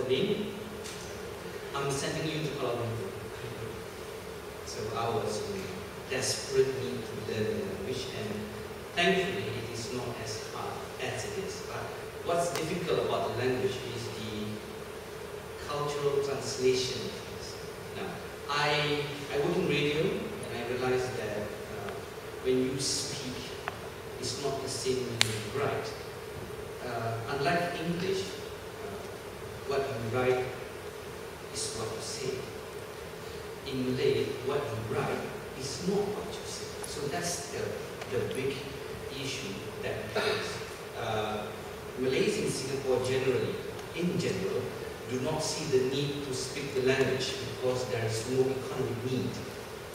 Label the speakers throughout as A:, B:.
A: name, I'm sending you to Kuala Lumpur. So I was in desperate need to learn the language, and thankfully it is not as hard as it is. But what's difficult about the language is the cultural translation. Now, I work in radio, and I realized that when you speak, it's not the same when you write. Unlike English, what you write is what you say. In Malay, what you write is not what you say. So that's the big issue that happens. Malays in Singapore in general, do not see the need to speak the language because there is no economic need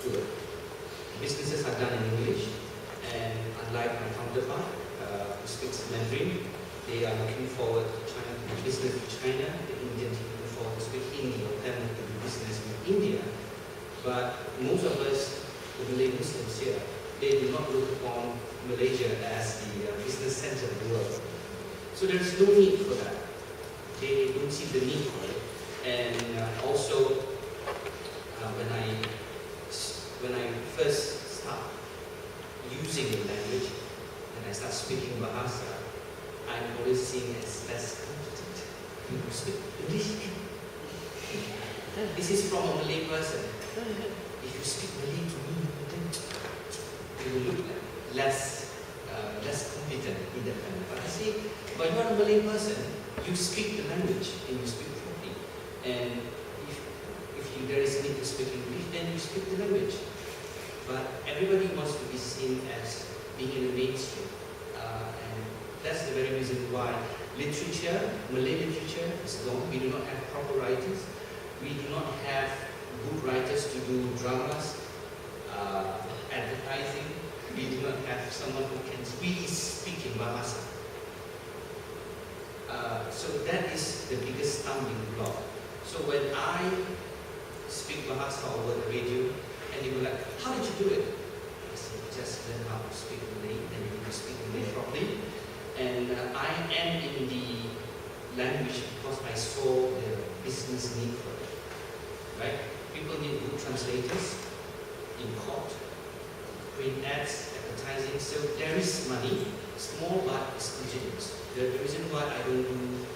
A: to it. Businesses are done in English, and unlike my counterpart who speaks Mandarin, they are looking forward to China to do business with China. The Indians are looking forward to speak Hindi or Tamil to do business with India. But most of us, the Malay Muslims here, they do not look upon Malaysia as the business center of the world. So there is no need for that. They don't see the need for it. And also, when I first start using the language, and I start speaking Bahasa, I'm always seen as less competent. People speak English. This is from a Malay person. If you speak Malay to me, then you will look less competent in that manner. But I say, but you're a Malay person, you speak the language and you speak properly. And if there is a need to speak English, then you speak the language. But everybody wants to be seen as being in the mainstream. And that's the very reason why Malay literature is gone. We do not have proper writers. We do not have good writers to do dramas, advertising. We do not have someone who can really speak in Bahasa. So that is the biggest stumbling block. So when I speak Bahasa over the radio, and they were like, how did you do it? I said, just learn how to speak Malay, and you can speak Malay properly. And I am in the language because I saw the business need for it. Right? People need good translators in court, print ads, advertising. So there is money, small but it's continuous. The reason why I don't do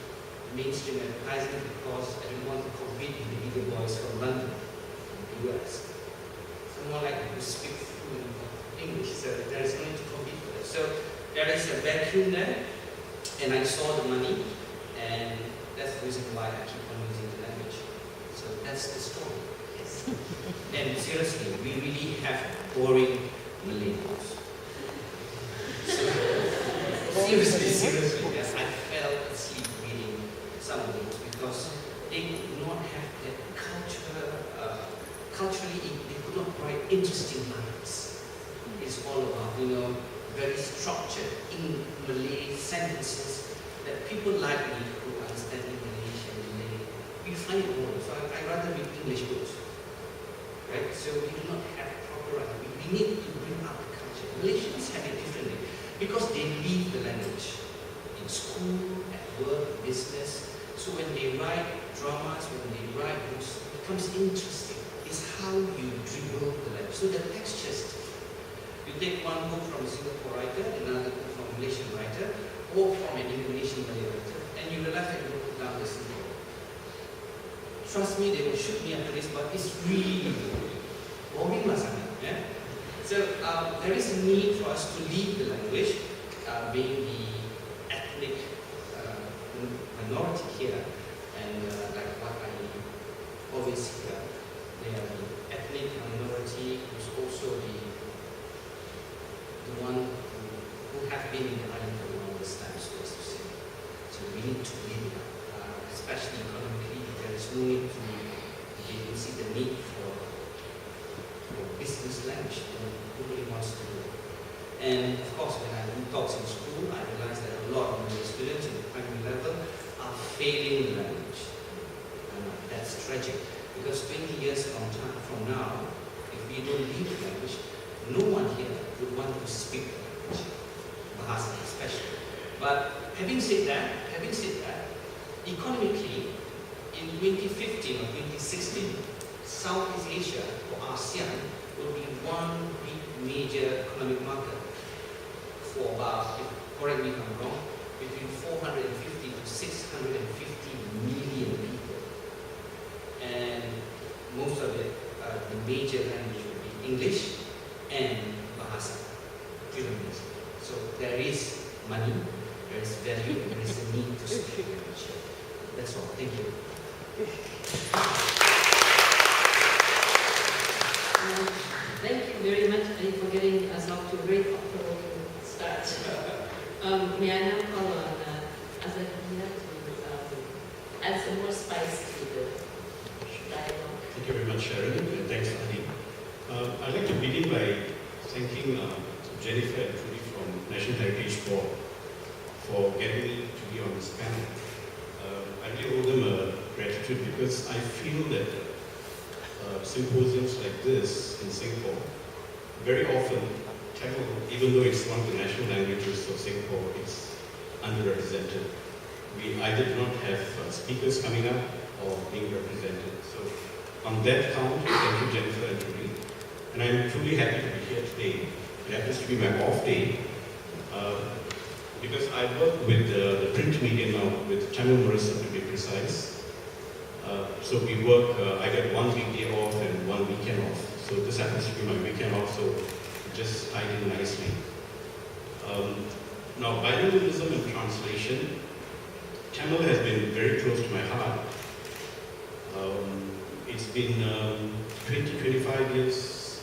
A: mainstream advertising because I don't want to compete with the bigger boys from London, from the US. Someone like who speak fluent English, so there is no need to compete with it. So there is a vacuum there, and I saw the money, and that's the reason why I keep on using the language. So that's the story. Yes. And seriously, we really have boring millennials. So, seriously, yes, I fell asleep reading some of these because they could not have that culturally, they could not write interesting lines. It's all about, very structured in Malay sentences that people like me who understand English and Malay, we find it boring. So I rather read English books. Right? So we do not have proper writing. We need to bring up the culture. Malaysians have it differently because they live the language in school, at work, business. So when they write dramas, when they write books, it becomes interesting. It's how you dribble the language. So the textures. You take one book from a Singapore writer, another book from a Malaysian writer, or from an Indonesian Malay writer, and you realize that you put down the same book. Trust me, they will shoot me after this, but it's really boring lah sangat. Yeah? So there is a need for us to leave the language, being the ethnic minority here, and like what I always hear, they are the ethnic minority who's also the one who have been in the island for the longest time, so as to say. So we need to live it up, especially economically. There is no need to, they don't see the need for business language. Nobody wants to do it. And of course, when I do talks in school, I realize that a lot of the students in the primary level are failing the language. And that's tragic, because 20 years from now, if we don't leave the language, no one here would want to speak the language, Bahasa especially. But having said that, economically, in 2015 or 2016, Southeast Asia or ASEAN will be one big major economic market for about, correct me if I'm wrong, between 450 to 650 million people. And most of it, the major language will be English and Bahasa, Vietnamese. So there is money, there is value, and there is a need to speak language. That's all. Thank you.
B: Thank you very much for getting us off to a very thought-provoking start. May I now call on Azadina to add some more spice to the dialogue?
C: Thank you very much, Sharon, and thanks, Adi. I'd like to begin by thanking Jennifer and Trudy from National Heritage Board for getting me to be on this panel. I really owe them a gratitude because I feel that symposiums like this in Singapore, very often Tamil, even though it's one of the national languages of Singapore, is underrepresented. We either do not have speakers coming up or being represented. So on that count, thank you, Jennifer and Trudy. And I'm truly happy to be here today. It happens to be my off day because I work with the print media now, with Tamil Marissa to be precise. So we work, I get 1 weekday off and 1 weekend off. So this happens to be my weekend off, so it just tied in nicely. Now, bilingualism and translation, Tamil has been very close to my heart. It's been 20-25 years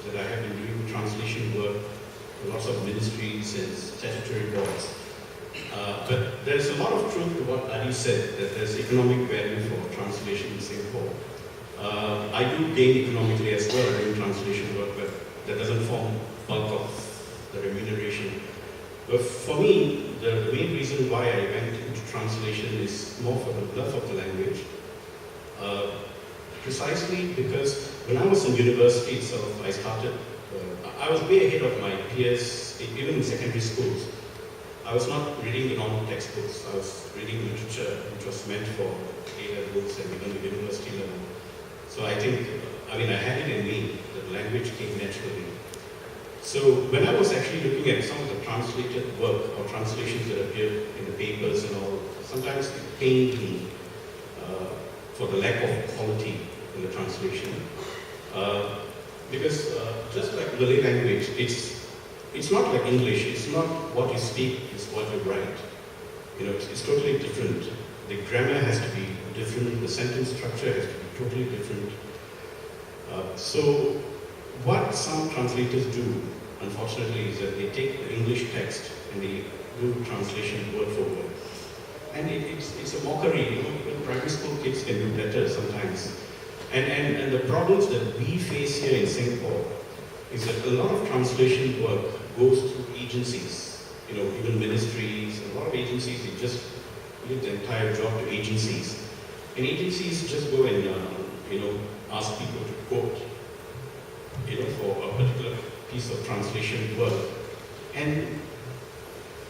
C: that I have been doing translation work for lots of ministries and statutory boards. But there's a lot of truth to what Adi said, that there's economic value for translation in Singapore. I do gain economically as well doing translation work, but that doesn't form bulk of the remuneration. But for me, the main reason why I went into translation is more for the love of the language. Precisely because when I was in university itself, I started, I was way ahead of my peers, even in secondary schools. I was not reading the normal textbooks. I was reading literature which was meant for A-levels and even the university level. So I think, I had it in me, that language came naturally. So when I was actually looking at some of the translated work or translations that appeared in the papers and all, sometimes it pained me for the lack of quality in the translation. Because just like Malay language, it's not like English. It's not what you speak, it's what you write. It's totally different. The grammar has to be different. The sentence structure has to be totally different. So what some translators do, unfortunately, is that they take the English text and they do translation word for word. And it's a mockery. Even primary school kids can do better sometimes. And the problems that we face here in Singapore is that a lot of translation work goes through agencies, even ministries, a lot of agencies, they just give the entire job to agencies. And agencies just go and, ask people to quote, for a particular piece of translation work. And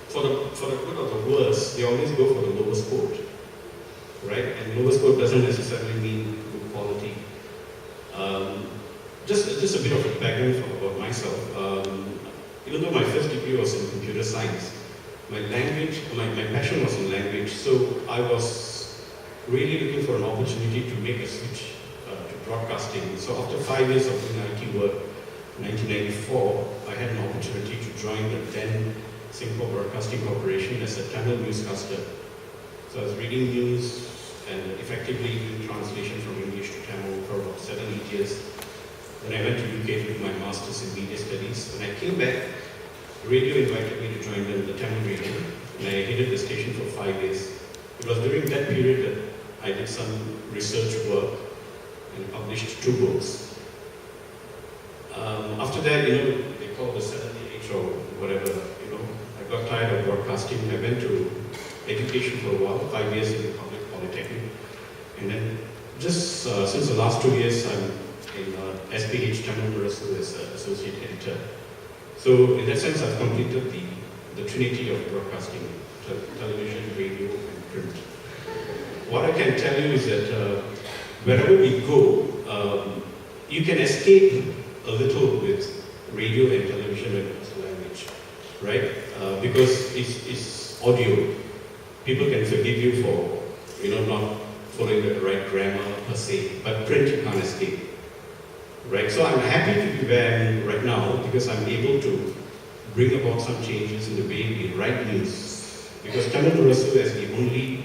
C: for the good or the worse, they always go for the lowest quote, right? And lowest quote doesn't necessarily mean good quality. Just a bit of a background about myself. Even though my first degree was in computer science, my passion was in language, so I was really looking for an opportunity to make a switch to broadcasting. So after 5 years of doing IT work, in 1994, I had an opportunity to join the then Singapore Broadcasting Corporation as a Tamil newscaster. So I was reading news and effectively doing translation from English to Tamil for about 7-8 years. Then I went to UK to do my master's in media studies. When I came back, radio invited me to join them, the Tamil radio, and I headed the station for 5 years. It was during that period that I did some research work and published 2 books. After that, they call the 70 age or whatever, I got tired of broadcasting. I went to education for a while, 5 years in the public polytechnic. And then just since the last 2 years, I'm in SPH Tamil Marissa as associate editor. So in that sense, I've completed the trinity of broadcasting, television, radio, and print. what I can tell you is that wherever we go, you can escape a little with radio and television when it comes to language, right? Because it's audio. People can forgive you for, not following the right grammar per se, but print you can't escape, right? So I'm happy to be where I am right now because I'm able to bring about some changes in the way we write news. Because Tamil Murasu, as the only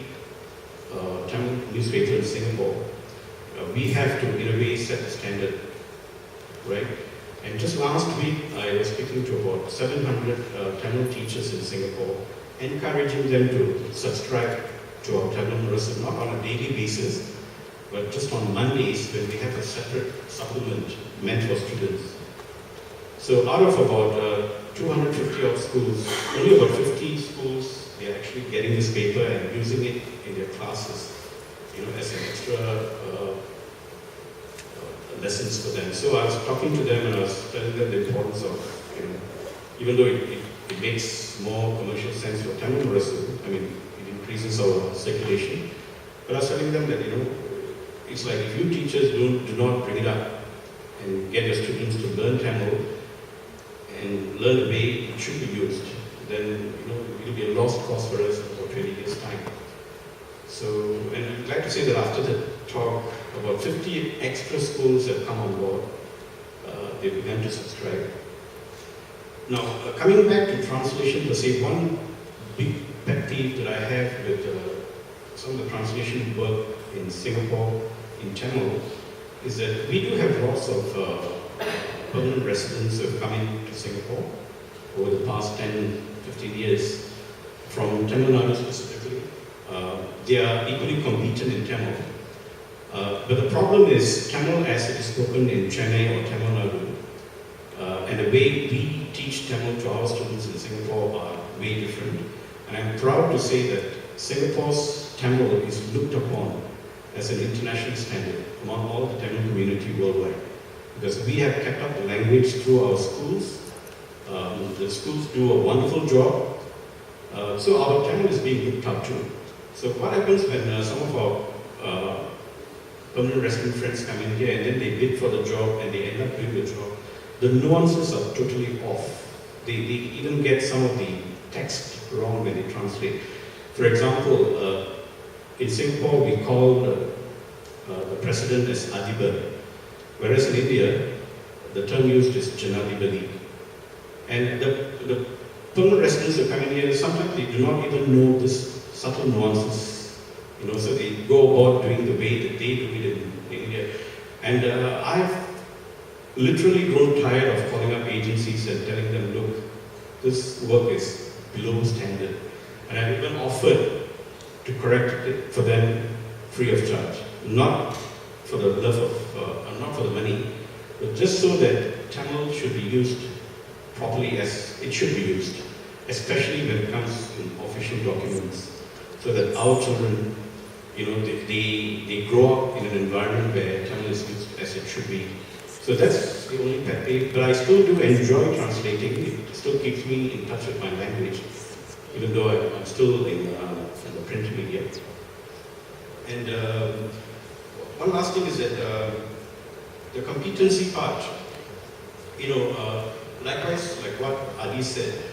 C: Tamil newspaper in Singapore, we have to, in a way, set the standard, right? And just last week, I was speaking to about 700 Tamil teachers in Singapore, encouraging them to subscribe to our Tamil Murasu, not on a daily basis, but just on Mondays when we have a separate supplement meant for students. So out of about 250 odd schools, only about 50 schools, they are actually getting this paper and using it in their classes, as an extra lessons for them. So I was talking to them and I was telling them the importance of, even though it makes more commercial sense for Tamil Murasu, it increases our circulation, but I was telling them that, it's like if you teachers do not bring it up and get your students to learn Tamil and learn the way it should be used, then, it will be a lost cause for us in about 20 years' time. So, and I'm glad to say that after the talk, about 50 extra schools have come on board. They began to subscribe. Now, coming back to translation per se, one big pet peeve that I have with some of the translation work in Singapore, in Tamil, is that we do have lots of permanent residents who have come into Singapore over the past 10, 15 years, from Tamil Nadu specifically. They are equally competent in Tamil. But the problem is, Tamil as it is spoken in Chennai or Tamil Nadu, and the way we teach Tamil to our students in Singapore are way different. And I'm proud to say that Singapore's Tamil is looked upon as an international standard among all the Tamil community worldwide. Because we have kept up the language through our schools. The schools do a wonderful job. So our Tamil is being looked up to. So what happens when some of our permanent resident friends come in here and then they bid for the job and they end up doing the job, the nuances are totally off. They even get some of the text wrong when they translate. For example, in Singapore we call the president as Adibar, whereas in India the term used is Janadibadi. And the permanent residents who come in here, sometimes they do not even know this subtle nuances, so they go about doing the way that they do it in India. And I've literally grown tired of calling up agencies and telling them, look, this work is below standard. And I've even offered to correct it for them free of charge. Not for the love of, not for the money, but just so that Tamil should be used properly as it should be used, especially when it comes in official documents. So that our children, they grow up in an environment where Tamil is used as it should be. So that's the only pet peeve. But I still do enjoy translating. It still keeps me in touch with my language, even though I'm still in the print media. And one last thing is that the competency part, likewise, like what Adi said,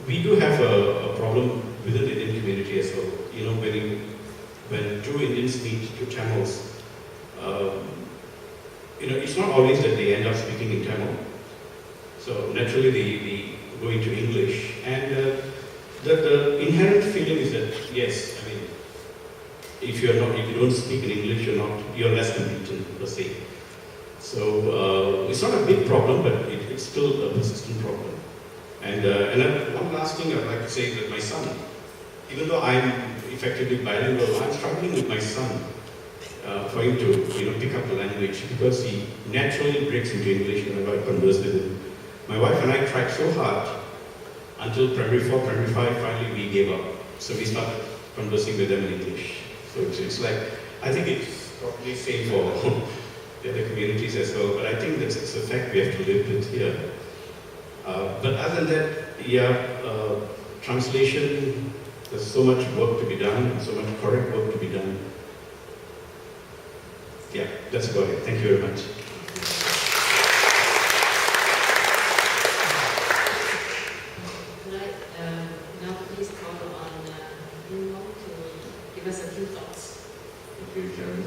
C: we do have a problem within the Indian community as well. When two Indians meet, two Tamils, it's not always that they end up speaking in Tamil. So naturally they go into English. And the inherent feeling is that, yes, if you don't speak in English, you're less competent per se. So it's not a big problem, but it's still a persistent problem. And one last thing I'd like to say is that my son, even though I'm effectively bilingual, I'm struggling with my son for him to pick up the language, because he naturally breaks into English whenever I converse with him. My wife and I tried so hard until primary 4, primary 5, finally we gave up. So we started conversing with them in English. So it's like, I think it's probably same for the other communities as well, but I think that's a fact we have to live with here. But other than that, translation, there's so much work to be done, so much correct work to be done. Yeah, that's about it. Thank you very much.
B: Could I now please call on Bing to give us a few thoughts?
D: Okay, Sharon.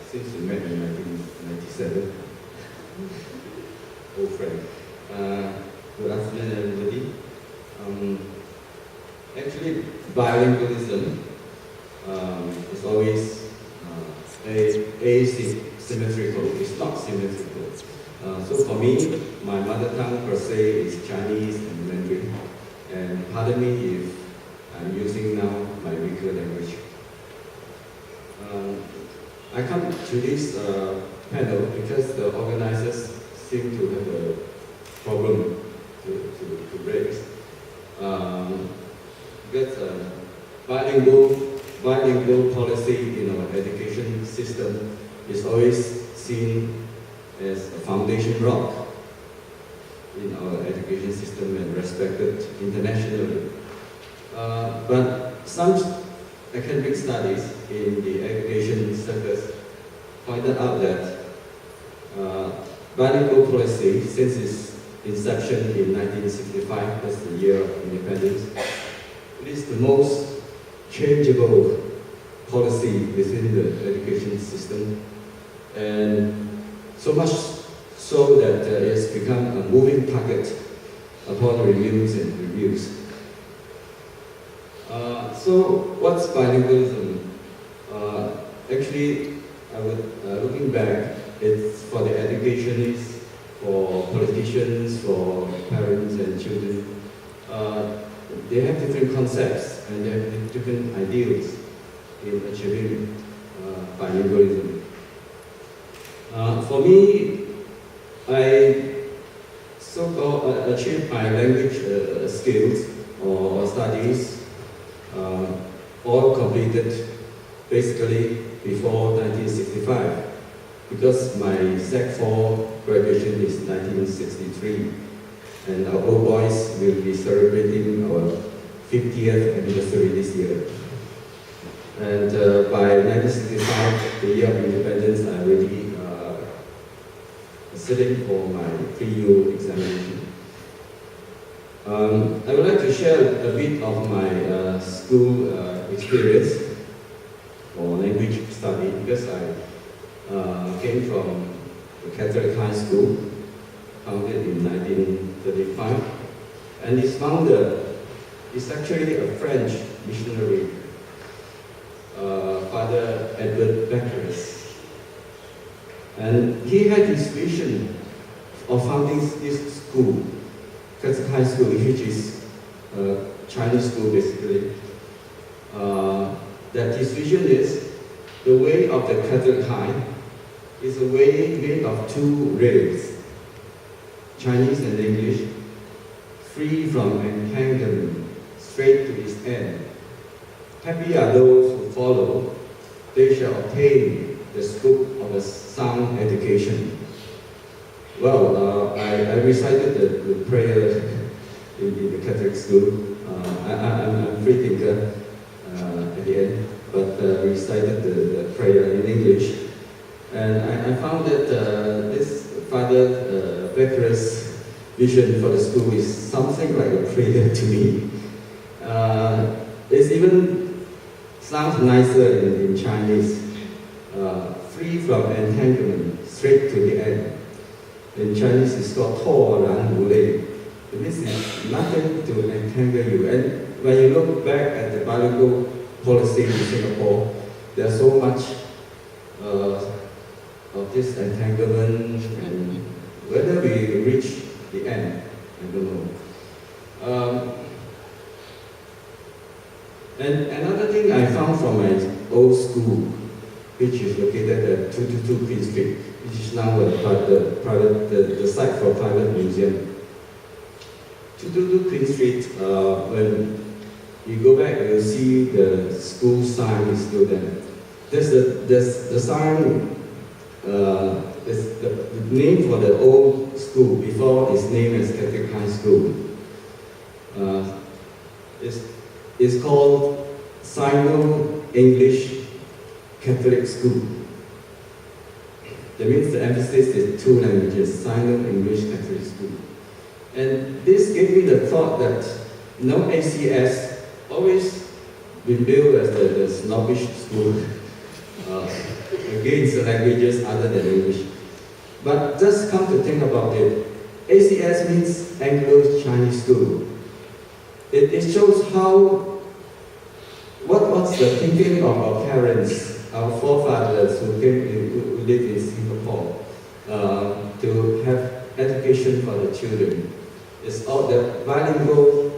D: Since we met in 1997, old friend. Good afternoon, everybody. Actually, bilingualism is always asymmetrical. It's not symmetrical. So for me, my mother tongue per se is Chinese and Mandarin. And pardon me if I'm using now my weaker language. I come to this panel because the organizers seem to have a problem to raise. Because bilingual policy in our education system is always seen as a foundation rock in our education system and respected internationally. But some academic studies in the education circles pointed out that bilingual policy, since its inception in 1965, that's the year of independence, it is the most changeable policy within the education system, and so much so that it's become a moving target upon reviews and reviews. So what's bilingualism? Actually, I would, looking back, it's for the educationists, for politicians, for parents and children. They have different concepts and they have different ideals in achieving bilingualism. For me, I so-called achieved my language skills or studies all completed basically before 1965, because my Sec 4 graduation is 1963, and our old boys will be celebrating our 50th anniversary this year. And by 1965, the year of independence, I already sitting for my 3U examination. I would like to share a bit of my school experience for language study, because I came from the Catholic high school, founded in 1935, and its founder is actually a French missionary, Father Edward Becquerel. And he had this vision of founding this school, Catholic high school, which is a Chinese school basically. That his vision is the way of the Catholic high is a way made of two rails, Chinese and English, free from entanglement, straight to its end. Happy are those who follow, they shall obtain the scope of a sound education. Well, I recited the prayer in the Catholic school. I'm a free thinker at the end, but recited the prayer in English. And I found that this Father Becquerel's vision for the school is something like a prayer to me. It even sounds nicer in Chinese. Free from entanglement, straight to the end. In Chinese, it's called "to ran wu lei." It means it's nothing to entangle you. And when you look back at the bilingual policy in Singapore, there's so much of this entanglement, and whether we reach the end, I don't know. And another thing I found from my old school, which is located at 222 Queen Street, which is now the site for a private museum. 222 Queen Street, when you go back, you'll see the school sign is still there. There's the sign, the name for the old school before it's named as Catholic High School. It's called Sino-English Catholic School. That means the emphasis is two languages, Sino-English Catholic school. And this gave me the thought that ACS always been billed as the snobbish school against the languages other than English. But just come to think about it, ACS means Anglo-Chinese school. It shows what was the thinking of our parents, our forefathers who lived in Singapore, to have education for the children. It's all the bilingual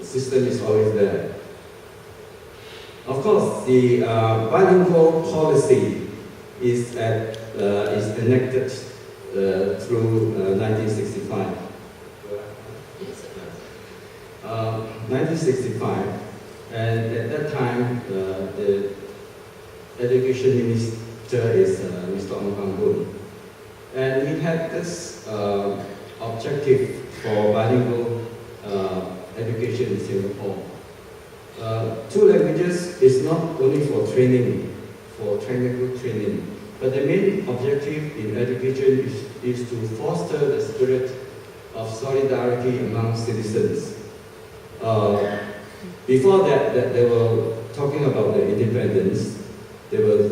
D: system is always there. Of course, the bilingual policy is enacted through 1965. 1965, and at that time, the education minister is Mr. Ong Pang-boon. And he had this objective for bilingual education in Singapore. Two languages is not only for training, for technical training, but the main objective in education is to foster the spirit of solidarity among citizens. Before that, they were talking about the independence. There was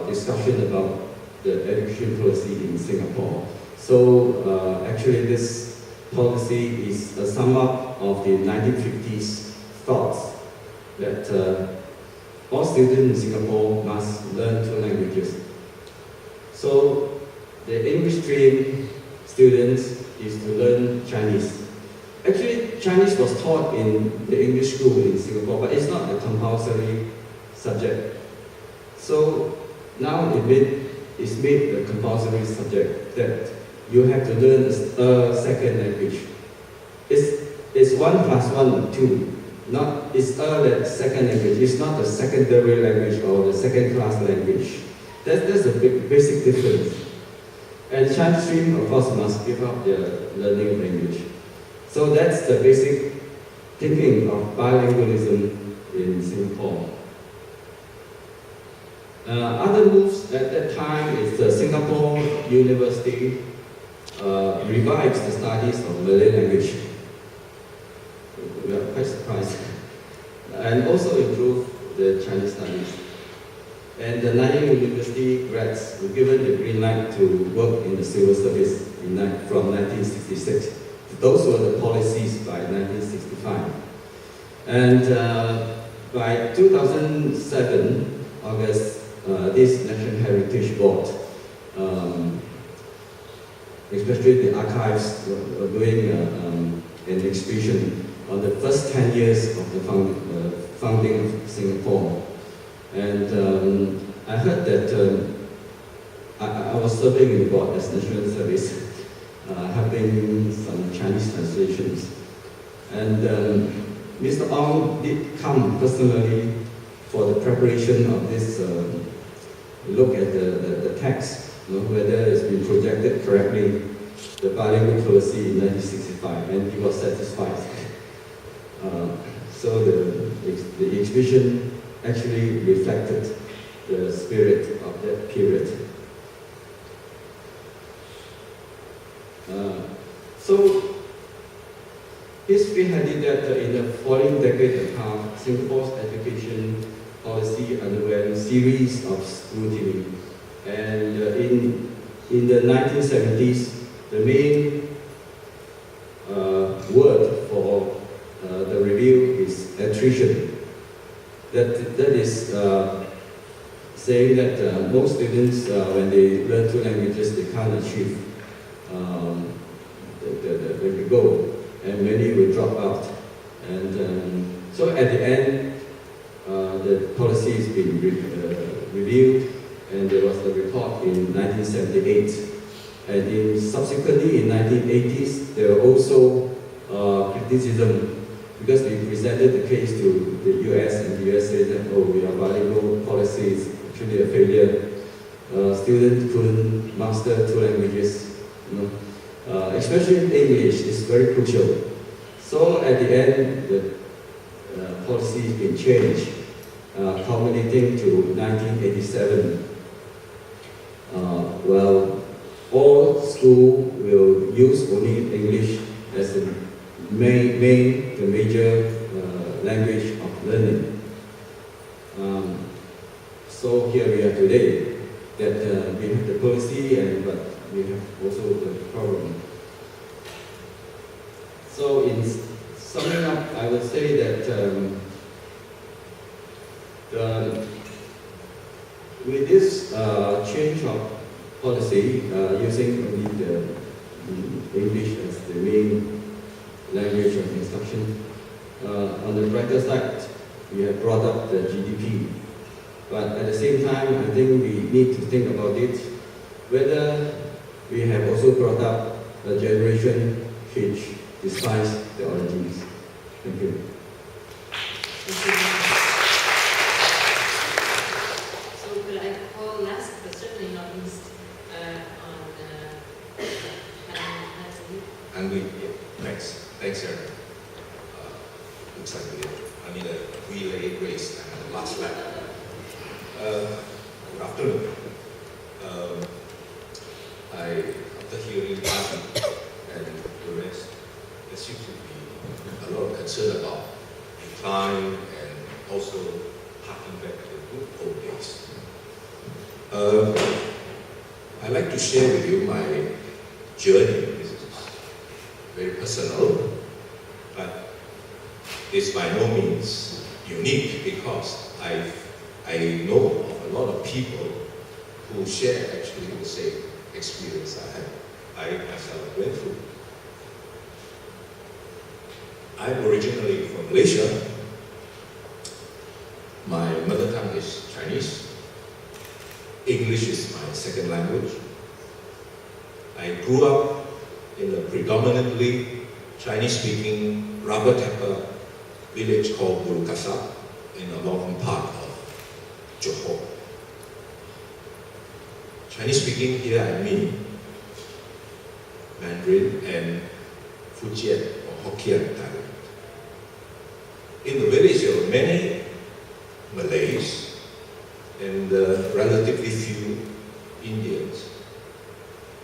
D: discussion about the education policy in Singapore. So actually this policy is a sum up of the 1950s thoughts that all students in Singapore must learn two languages. So the English-trained students is to learn Chinese. Actually, Chinese was taught in the English school in Singapore, but it's not a compulsory subject. So now it's made a compulsory subject that you have to learn a second language. It's 1 + 1 = 2. It's a second language. It's not a secondary language or the second-class language. That's a basic difference. And Chinese stream, of course, must give up their learning language. So that's the basic thinking of bilingualism in Singapore. Other moves at that time is the Singapore University revives the studies of Malay language. We are quite surprised. And also improve the Chinese studies. And the Nanyang University grads were given the green light to work in the civil service from 1966. Those were the policies by 1965. And by 2007, August, this National Heritage Board, especially the archives, were doing an exhibition on the first 10 years of the founding of Singapore. And I heard that I was serving in the board as National Service, helping some Chinese translations. And Mr. Ong did come personally for the preparation of this look at the text, whether it's been projected correctly, the bilingual policy in 1965, and he was satisfied. So the exhibition actually reflected the spirit of that period. So history had it that in the following decade and a half, Singapore's education policy underwent a series of scrutiny. And in the 1970s, the main word for the review is attrition. That is saying that most students, when they learn two languages, they can't achieve the goal, and many will drop out. And so at the end, the policy has been reviewed, and there was a report in 1978. And subsequently in 1980s, there were also criticism because we presented the case to the US, and the US said that, our bilingual policy is actually a failure. Students couldn't master two languages, especially English is very crucial. So at the end, the policy has been changed, culminating to 1987. use only English as the major language of learning. So here we are today, that we have the policy, but we have also the problem. So in summing up, I would say that with this change of policy, using only the English as the main language of instruction, on the brighter side, we have brought up the GDP. But at the same time, I think we need to think about it, whether we have also brought up a generation which despise the origins. Thank you.
B: So could I call last but certainly not least
E: And we, thanks, Aaron. Looks like I need a relay race and the last lap. Good afternoon. After hearing Martin and the rest, there seems to be a lot of concern about decline and also harking back to the good old days. I'd like to share with you my journey. This is very personal, but it's by no means unique because I know of a lot of people who share actually the same experience I myself went through. I'm originally from Malaysia. My mother tongue is Chinese. English is my second language. I grew up in a predominantly Chinese-speaking rubber tapper village called Bilingualism in the northern part of Johor. Chinese-speaking here I mean Mandarin and Fujian or Hokkien dialect. In the village there were many Malays and relatively few Indians.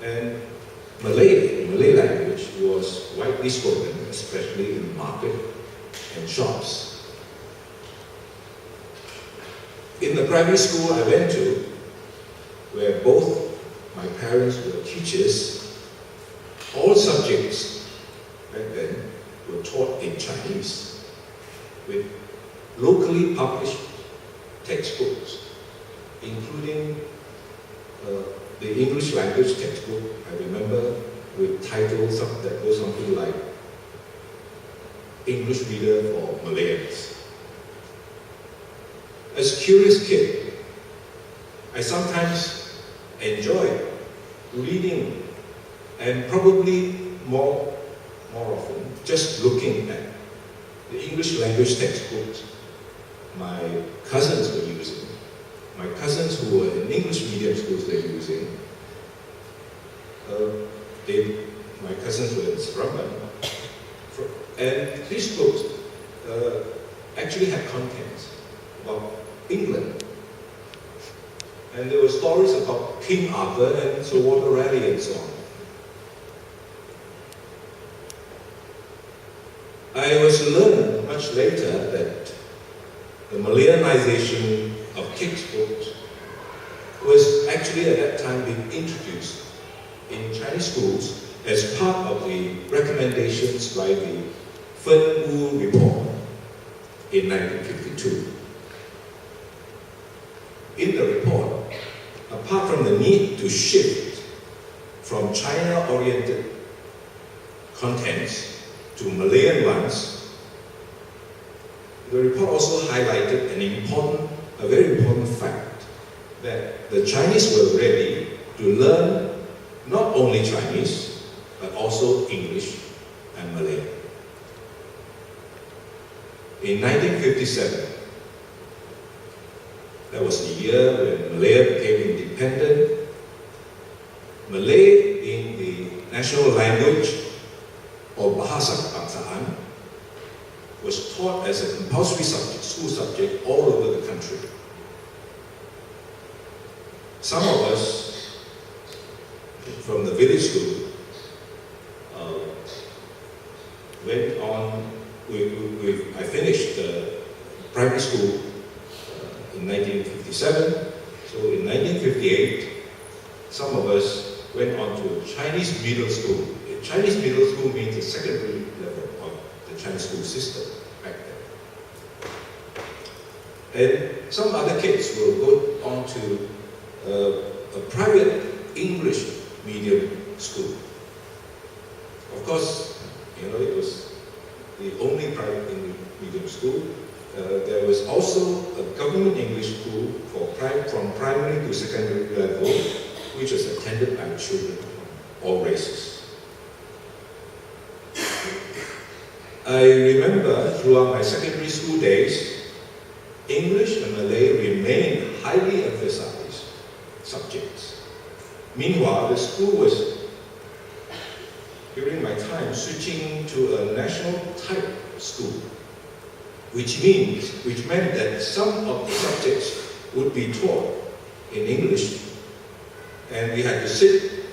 E: And Malay language was widely spoken, especially in the market and shops. In the primary school I went to, where both my parents were teachers, all subjects back then were taught in Chinese, with locally published textbooks, including the English language textbook, I remember, with titles that go something like English Reader for Malayans. As a curious kid, I sometimes enjoyed reading and probably more often just looking at the English language textbooks my cousins were using. My cousins who were in English medium schools they're using. My cousins were in Stienberg. And these books actually had contents about England. And there were stories about King Arthur and Sir Walter Raleigh and so on. I was to learn much later that the Malayanization of textbooks was actually at that time being introduced in Chinese schools as part of the recommendations by the Fen Wu Report in 1952. In the report, apart from the need to shift from China-oriented contents to Malayan ones, the report also highlighted a very important fact, that the Chinese were ready to learn not only Chinese, but also English and Malay. In 1957, that was the year when Malaya became independent. Malay being the national language, or Bahasa Kebangsaan, was taught as a compulsory subject, school subject all over the country. Some of us from the village school I finished primary school in 1957. So in 1958, some of us went on to Chinese middle school. Chinese middle school means the secondary level of the Chinese school system back then. And some other kids will go on to a private English medium school. Of course, it was the only private English medium school. There was also a government English school from primary to secondary level, which was attended by children of all races. I remember throughout my secondary school days, English and Malay remained highly emphasized subjects. Meanwhile, the school was, during my time, switching to a national type school, which meant that some of the subjects would be taught in English, and we had to sit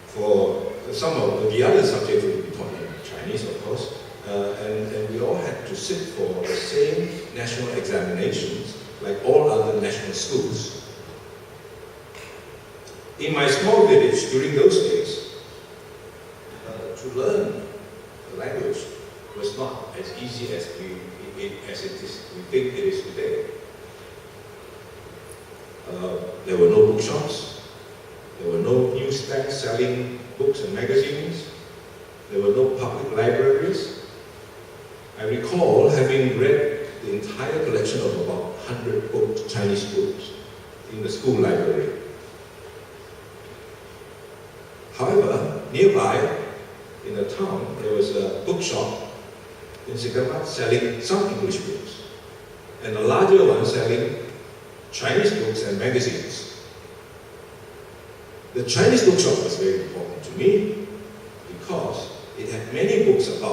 E: for some of the other subjects would be taught in Chinese, of course, and we all had to sit for the same national examinations like all other national schools. In my small village during those days, to learn the language was not as easy as we think it is today. There were no bookshops. There were no newsstands selling books and magazines. There were no public libraries. I recall having read the entire collection of about 100 books, Chinese books, in the school library. However, nearby, in the town, there was a bookshop in Stienberg selling some English books, and a larger one selling Chinese books and magazines. The Chinese bookshop was very important to me because it had many books about